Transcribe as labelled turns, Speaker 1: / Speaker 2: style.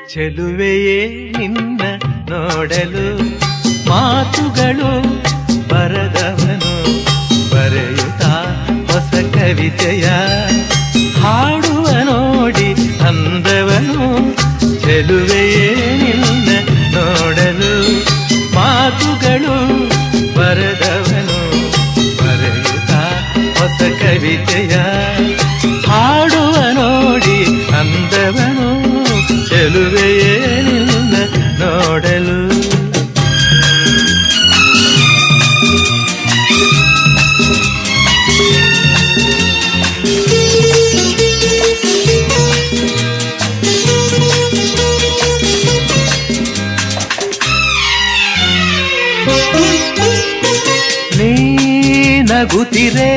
Speaker 1: ಚೆಲುವೆಯೇ ನಿನ್ನ ನೋಡಲು ಮಾತುಗಳು ಬರದವನು ಬರೆಯುತ್ತಾ ಹೊಸ ಕವಿತೆಯ ಹಾಡುವ ನೋಡಿ ಅಂದವನು. ಚೆಲುವೆಯೇ ನಿನ್ನ ನೋಡಲು ಮಾತುಗಳು ಬರದವನು ಬರೆಯುತ್ತಾ ಹೊಸ ಕವಿತೆಯ ಹಾಡುವ ನೋಡಿ ಅಂದವನು. ಚೆಲುವೆಯೇ ನಿನ್ನ ನೋಡಲು. ನೀ ನಗುತ್ತಿರೆ